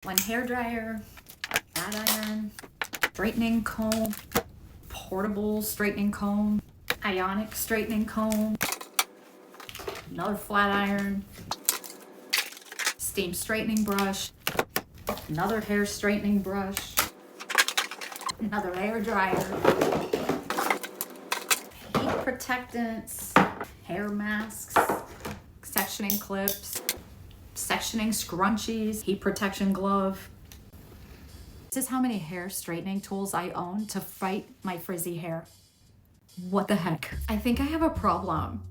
One hair dryer, flat iron, straightening comb, portable straightening comb, Ionic straightening comb, another flat iron, steam straightening brush, another hair straightening brush, another hair dryer, heat protectants, hair masks, sectioning clips, sectioning scrunchies, heat protection glove. This is how many hair straightening tools I own to fight my frizzy hair. What the heck? I think I have a problem.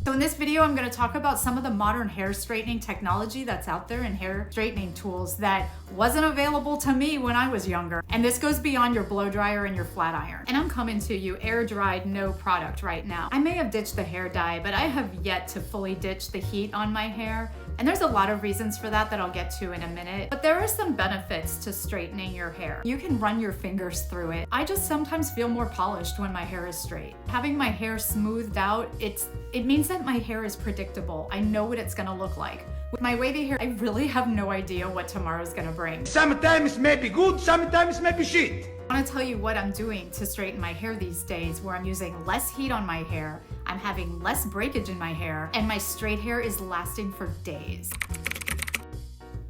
So in this video, I'm going to talk about some of the modern hair straightening technology that's out there and hair straightening tools that wasn't available to me when I was younger. And this goes beyond your blow dryer and your flat iron. And I'm coming to you air dried, no product right now. I may have ditched the hair dye, but I have yet to fully ditch the heat on my hair. And there's a lot of reasons for that I'll get to in a minute. But there are some benefits to straightening your hair. You can run your fingers through it. I just sometimes feel more polished when my hair is straight. Having my hair smoothed out, it means that my hair is predictable. I know what it's gonna look like. With my wavy hair, I really have no idea what tomorrow's gonna bring. Sometimes may be good, sometimes may be shit. I want to tell you what I'm doing to straighten my hair these days, where I'm using less heat on my hair, I'm having less breakage in my hair, and my straight hair is lasting for days.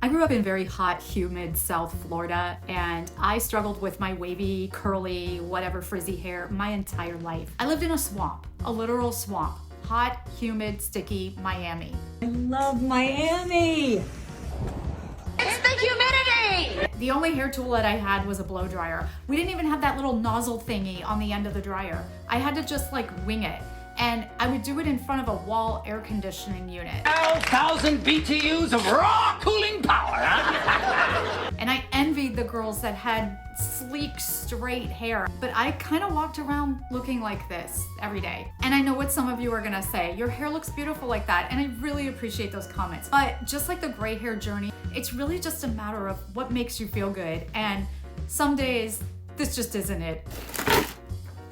I grew up in very hot, humid South Florida, and I struggled with my wavy, curly, whatever frizzy hair my entire life. I lived in a swamp, a literal swamp. Hot, humid, sticky Miami. I love Miami! It's the humidity! The only hair tool that I had was a blow dryer. We didn't even have that little nozzle thingy on the end of the dryer. I had to just like wing it. And I would do it in front of a wall air conditioning unit. 12,000 BTUs of raw cooling power, huh? And I envied the girls that had sleek, straight hair. But I kind of walked around looking like this every day. And I know what some of you are gonna say. Your hair looks beautiful like that. And I really appreciate those comments. But just like the gray hair journey, it's really just a matter of what makes you feel good. And some days, this just isn't it.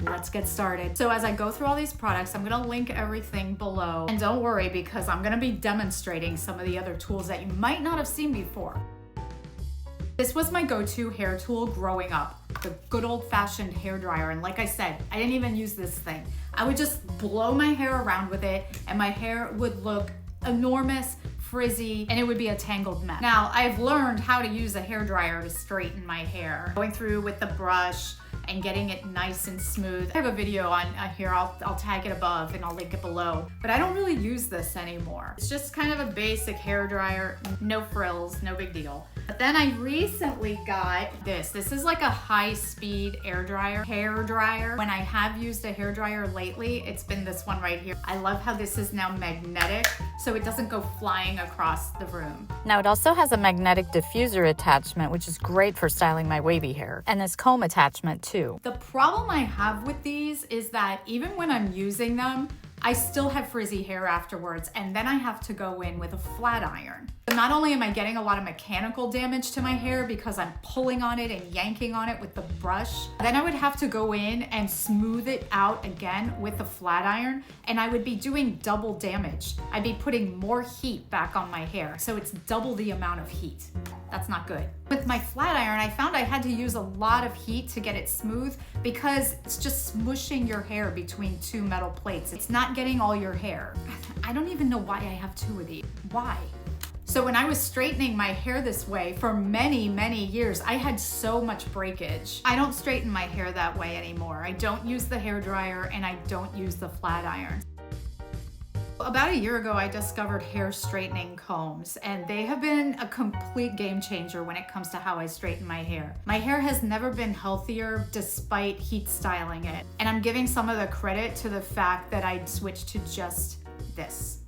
Let's get started. So as I go through all these products, I'm gonna link everything below. And don't worry, because I'm gonna be demonstrating some of the other tools that you might not have seen before. This was my go-to hair tool growing up, the good old-fashioned hair dryer. And like I said, I didn't even use this thing. I would just blow my hair around with it and my hair would look enormous, frizzy, and it would be a tangled mess. Now, I've learned how to use a hair dryer to straighten my hair. Going through with the brush and getting it nice and smooth. I have a video on here, I'll tag it above and I'll link it below. But I don't really use this anymore. It's just kind of a basic hair dryer, no frills, no big deal. But then I recently got this. This is like a high-speed hair dryer. When I have used a hair dryer lately, it's been this one right here. I love how this is now magnetic, so it doesn't go flying across the room. Now it also has a magnetic diffuser attachment, which is great for styling my wavy hair, and this comb attachment too. The problem I have with these is that even when I'm using them, I still have frizzy hair afterwards, and then I have to go in with a flat iron. So not only am I getting a lot of mechanical damage to my hair because I'm pulling on it and yanking on it with the brush, then I would have to go in and smooth it out again with a flat iron, and I would be doing double damage. I'd be putting more heat back on my hair, so it's double the amount of heat. That's not good. With my flat iron, I found I had to use a lot of heat to get it smooth because it's just smushing your hair between two metal plates. It's not getting all your hair. I don't even know why I have two of these. Why? So when I was straightening my hair this way for many, many years, I had so much breakage. I don't straighten my hair that way anymore. I don't use the hair dryer and I don't use the flat iron. About a year ago, I discovered hair straightening combs, and they have been a complete game changer when it comes to how I straighten my hair. My hair has never been healthier despite heat styling it. And I'm giving some of the credit to the fact that I switched to just this.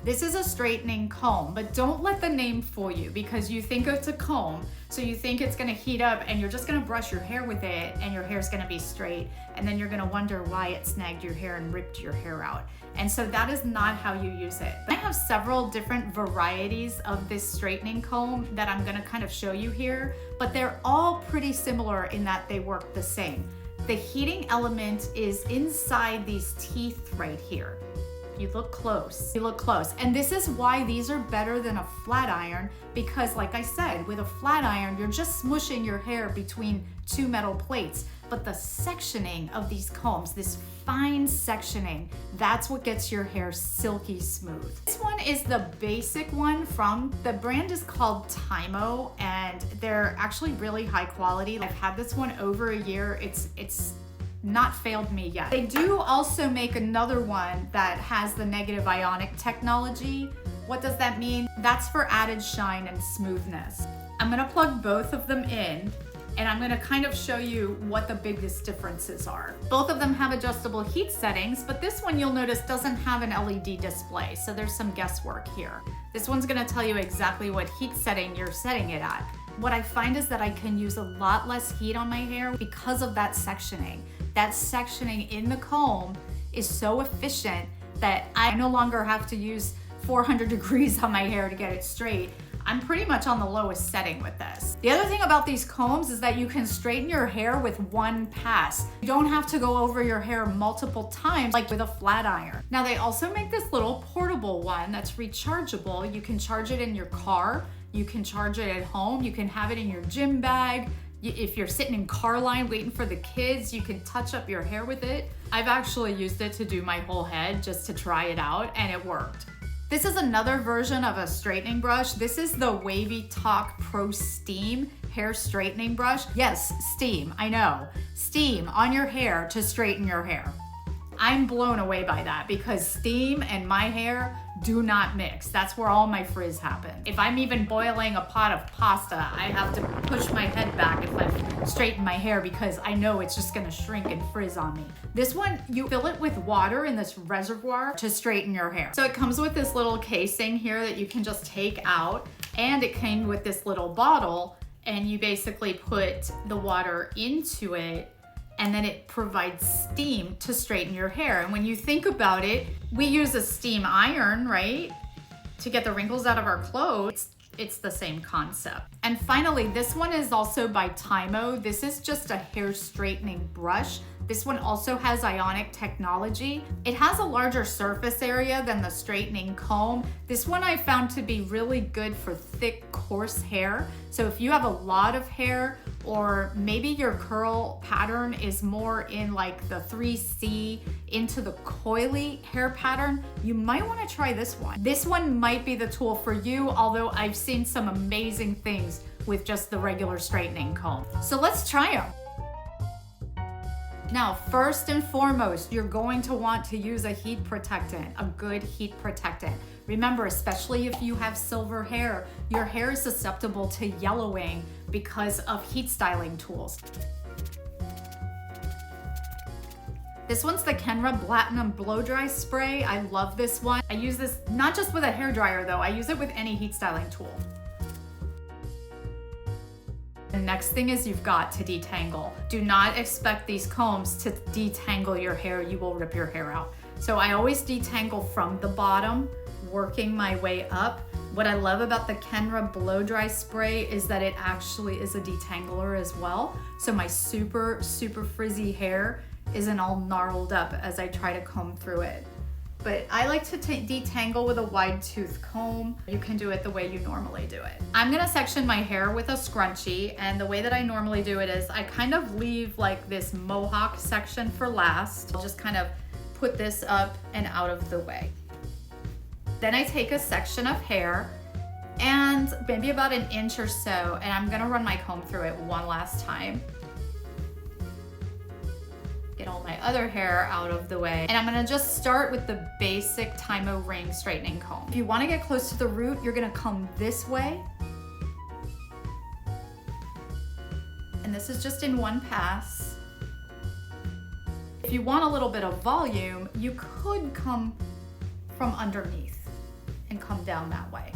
This is a straightening comb, but don't let the name fool you because you think it's a comb, so you think it's gonna heat up and you're just gonna brush your hair with it and your hair's gonna be straight, and then you're gonna wonder why it snagged your hair and ripped your hair out. And so that is not how you use it. I have several different varieties of this straightening comb that I'm gonna kind of show you here, but they're all pretty similar in that they work the same. The heating element is inside these teeth right here. you look close. You look close. And this is why these are better than a flat iron, because like I said, with a flat iron, you're just smushing your hair between two metal plates. But the sectioning of these combs, this fine sectioning, that's what gets your hair silky smooth. This one is the basic one from, the brand is called Tymo, and they're actually really high quality. I've had this one over a year. It's not failed me yet. They do also make another one that has the negative ionic technology. What does that mean? That's for added shine and smoothness. I'm gonna plug both of them in, and I'm gonna kind of show you what the biggest differences are. Both of them have adjustable heat settings, but this one you'll notice doesn't have an LED display, so there's some guesswork here. This one's gonna tell you exactly what heat setting you're setting it at. What I find is that I can use a lot less heat on my hair because of that sectioning. That sectioning in the comb is so efficient that I no longer have to use 400 degrees on my hair to get it straight. I'm pretty much on the lowest setting with this. The other thing about these combs is that you can straighten your hair with one pass. You don't have to go over your hair multiple times like with a flat iron. Now they also make this little portable one that's rechargeable. You can charge it in your car, you can charge it at home, you can have it in your gym bag. If you're sitting in car line waiting for the kids, you can touch up your hair with it. I've actually used it to do my whole head just to try it out, and it worked. This is another version of a straightening brush. This is the WavyTalk Pro Steam hair straightening brush. Yes, steam, I know. Steam on your hair to straighten your hair. I'm blown away by that because steam and my hair do not mix. That's where all my frizz happen. If I'm even boiling a pot of pasta, I have to push my head back if I straighten my hair because I know it's just gonna shrink and frizz on me. This one, you fill it with water in this reservoir to straighten your hair. So it comes with this little casing here that you can just take out, and it came with this little bottle, and you basically put the water into it, and then it provides steam to straighten your hair. And when you think about it, we use a steam iron, right? To get the wrinkles out of our clothes. It's the same concept. And finally, this one is also by Tymo. This is just a hair straightening brush. This one also has Ionic technology. It has a larger surface area than the straightening comb. This one I found to be really good for thick, coarse hair. So if you have a lot of hair, or maybe your curl pattern is more in like the 3C into the coily hair pattern, you might want to try this one. This one might be the tool for you, although I've seen some amazing things with just the regular straightening comb. So let's try them. Now, first and foremost, you're going to want to use a heat protectant, a good heat protectant. Remember, especially if you have silver hair, your hair is susceptible to yellowing because of heat styling tools. This one's the Kenra Platinum Blow Dry Spray. I love this one. I use this not just with a hairdryer though, I use it with any heat styling tool. The next thing is you've got to detangle. Do not expect these combs to detangle your hair. You will rip your hair out. So I always detangle from the bottom, working my way up. What I love about the Kenra Blow Dry Spray is that it actually is a detangler as well. So my super, super frizzy hair isn't all gnarled up as I try to comb through it. But I like to detangle with a wide tooth comb. You can do it the way you normally do it. I'm gonna section my hair with a scrunchie, and the way that I normally do it is I kind of leave like this mohawk section for last. I'll just kind of put this up and out of the way. Then I take a section of hair and maybe about an inch or so, and I'm gonna run my comb through it one last time. Get all my other hair out of the way. And I'm gonna just start with the basic Tymo Ring straightening comb. If you wanna get close to the root, you're gonna come this way. And this is just in one pass. If you want a little bit of volume, you could come from underneath and come down that way.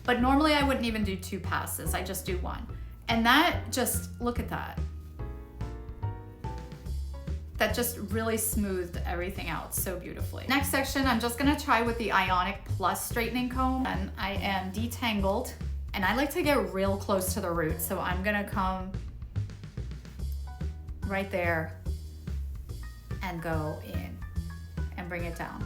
But normally I wouldn't even do two passes, I just do one. And that just, look at that. That just really smoothed everything out so beautifully. Next section, I'm just gonna try with the Ionic Plus straightening comb, and I am detangled, and I like to get real close to the root, so I'm gonna come right there and go in and bring it down.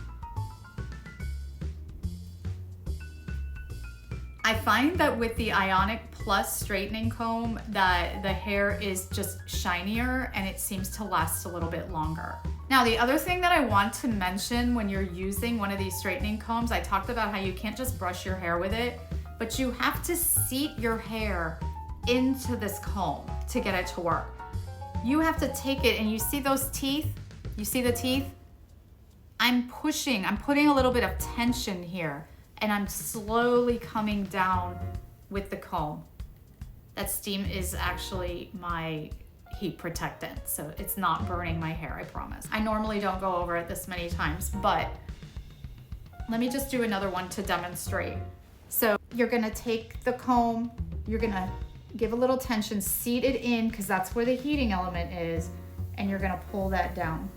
I find that with the Ionic Plus straightening comb that the hair is just shinier and it seems to last a little bit longer. Now, the other thing that I want to mention when you're using one of these straightening combs, I talked about how you can't just brush your hair with it, but you have to seat your hair into this comb to get it to work. You have to take it, and you see those teeth? You see the teeth? I'm putting a little bit of tension here, and I'm slowly coming down with the comb. That steam is actually my heat protectant, so it's not burning my hair, I promise. I normally don't go over it this many times, but let me just do another one to demonstrate. So you're gonna take the comb, you're gonna give a little tension, seat it in, because that's where the heating element is, and you're gonna pull that down.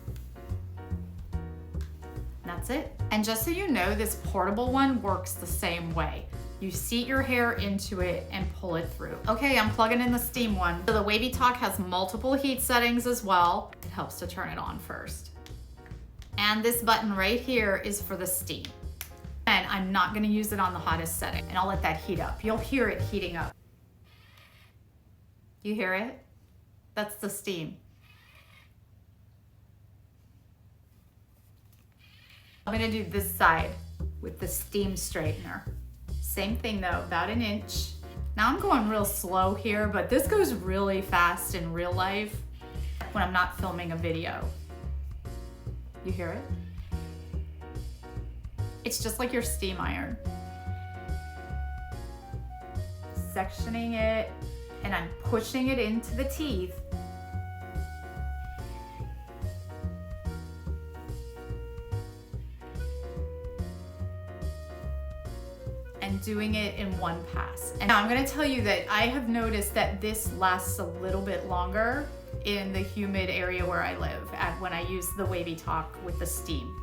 That's it. And just so you know, this portable one works the same way. You seat your hair into it and pull it through. Okay, I'm plugging in the steam one. So the WavyTalk has multiple heat settings as well. It helps to turn it on first. And this button right here is for the steam. And I'm not gonna use it on the hottest setting, and I'll let that heat up. You'll hear it heating up. You hear it? That's the steam. I'm gonna do this side with the steam straightener. Same thing though, about an inch. Now I'm going real slow here, but this goes really fast in real life when I'm not filming a video. You hear it? It's just like your steam iron. Sectioning it, and I'm pushing it into the teeth. And doing it in one pass. And now I'm gonna tell you that I have noticed that this lasts a little bit longer in the humid area where I live when I use the WavyTalk with the steam.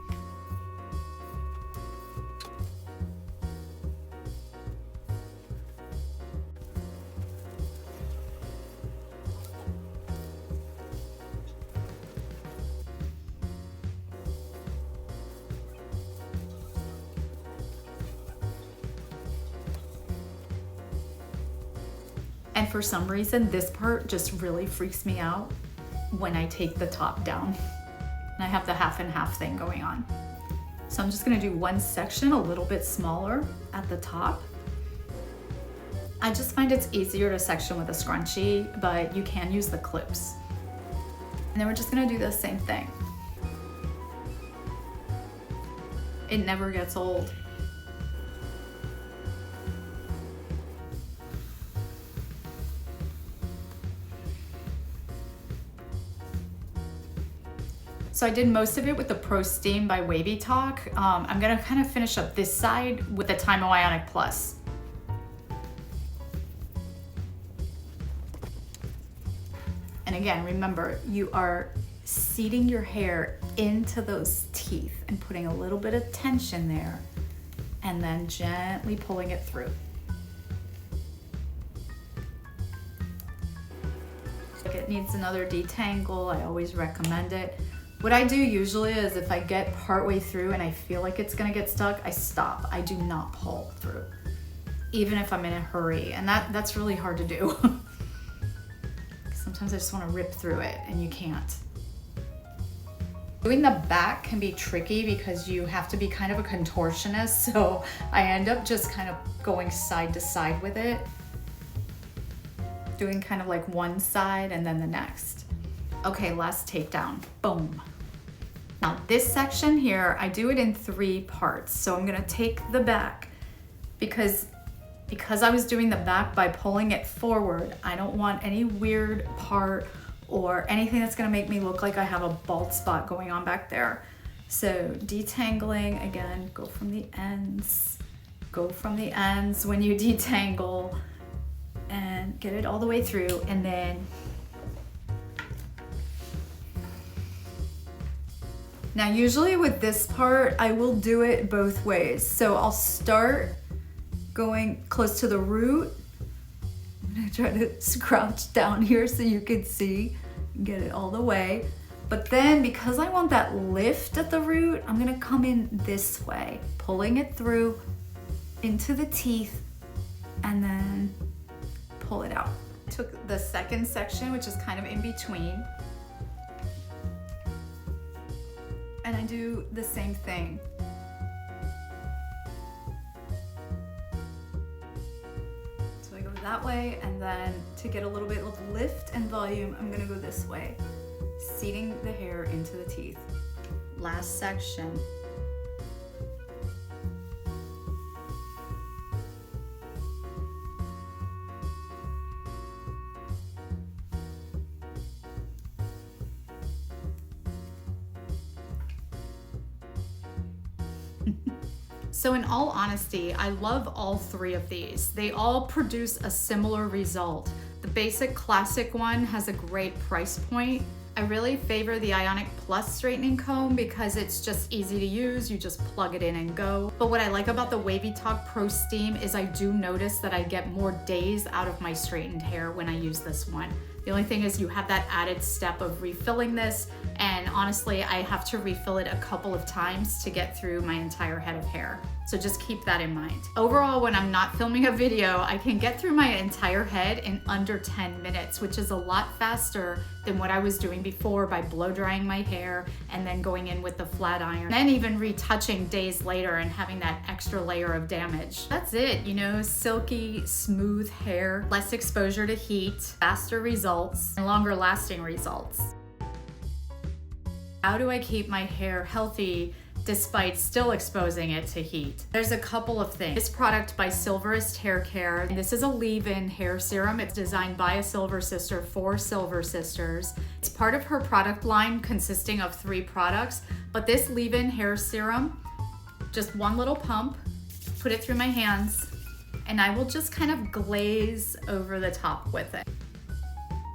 And for some reason, this part just really freaks me out when I take the top down. And I have the half and half thing going on. So I'm just gonna do one section a little bit smaller at the top. I just find it's easier to section with a scrunchie, but you can use the clips. And then we're just gonna do the same thing. It never gets old. So I did most of it with the Pro Steam by WavyTalk. I'm gonna kind of finish up this side with the Tymo Ionic Plus. And again, remember, you are seating your hair into those teeth and putting a little bit of tension there, and then gently pulling it through. If it needs another detangle, I always recommend it. What I do usually is if I get partway through and I feel like it's gonna get stuck, I stop. I do not pull through, even if I'm in a hurry. And that's really hard to do. Sometimes I just wanna rip through it and you can't. Doing the back can be tricky because you have to be kind of a contortionist, so I end up just kind of going side to side with it. Doing kind of like one side and then the next. Okay, last takedown, boom. Now this section here, I do it in 3 parts. So I'm gonna take the back because I was doing the back by pulling it forward. I don't want any weird part or anything that's gonna make me look like I have a bald spot going on back there. So detangling, again, go from the ends when you detangle and get it all the way through, and then now usually with this part, I will do it both ways. So I'll start going close to the root. I'm gonna try to scrouch down here so you can see, get it all the way. But then because I want that lift at the root, I'm gonna come in this way, pulling it through into the teeth and then pull it out. I took the second section, which is kind of in between, and I do the same thing. So I go that way, and then to get a little bit of lift and volume, I'm gonna go this way, seating the hair into the teeth. Last section. So in all honesty, I love all three of these. They all produce a similar result. The basic classic one has a great price point. I really favor the Ionic Plus straightening comb because it's just easy to use. You just plug it in and go. But what I like about the WavyTalk Pro Steam is I do notice that I get more days out of my straightened hair when I use this one. The only thing is you have that added step of refilling this, and honestly, I have to refill it a couple of times to get through my entire head of hair. So just keep that in mind. Overall, when I'm not filming a video, I can get through my entire head in under 10 minutes, which is a lot faster than what I was doing before by blow drying my hair and then going in with the flat iron, then even retouching days later and having that extra layer of damage. That's it, you know, silky, smooth hair, less exposure to heat, faster results, and longer lasting results. How do I keep my hair healthy despite still exposing it to heat? There's a couple of things. This product by Silverist Haircare, and this is a leave-in hair serum. It's designed by a Silver Sister for Silver Sisters. It's part of her product line consisting of 3 products, but this leave-in hair serum, just one little pump, put it through my hands, and I will just kind of glaze over the top with it.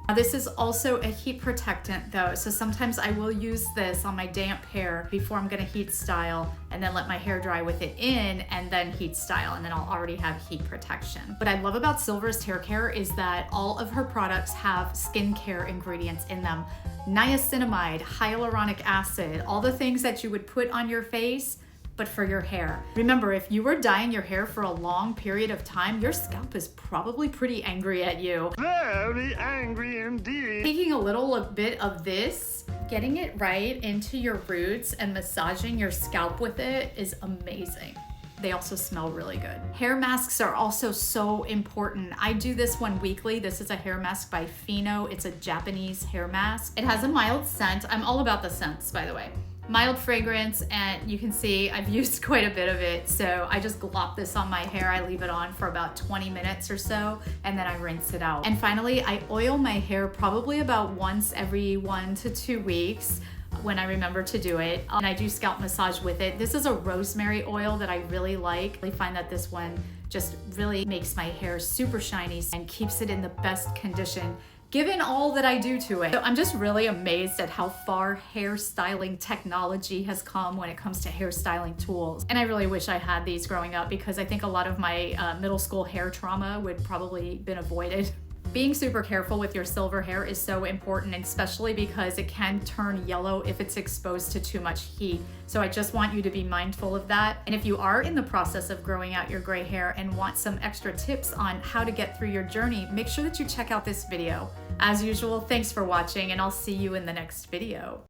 Now, this is also a heat protectant though, so sometimes I will use this on my damp hair before I'm gonna heat style and then let my hair dry with it in and then heat style, and then I'll already have heat protection. What I love about Silverist Haircare is that all of her products have skincare ingredients in them. Niacinamide, hyaluronic acid, all the things that you would put on your face, but for your hair. Remember, if you were dyeing your hair for a long period of time, your scalp is probably pretty angry at you. Very angry indeed. Taking a little bit of this, getting it right into your roots and massaging your scalp with it is amazing. They also smell really good. Hair masks are also so important. I do this one weekly. This is a hair mask by FIMO. It's a Japanese hair mask. It has a mild scent. I'm all about the scents, by the way. Mild fragrance, and you can see I've used quite a bit of it, so I just glop this on my hair. I leave it on for about 20 minutes or so, and then I rinse it out. And finally, I oil my hair probably about once every 1 to 2 weeks when I remember to do it. And I do scalp massage with it. This is a rosemary oil that I really like. I find that this one just really makes my hair super shiny and keeps it in the best condition given all that I do to it. So I'm just really amazed at how far hairstyling technology has come when it comes to hairstyling tools. And I really wish I had these growing up because I think a lot of my middle school hair trauma would probably been avoided. Being super careful with your silver hair is so important, especially because it can turn yellow if it's exposed to too much heat. So I just want you to be mindful of that. And if you are in the process of growing out your gray hair and want some extra tips on how to get through your journey, make sure that you check out this video. As usual, thanks for watching, and I'll see you in the next video.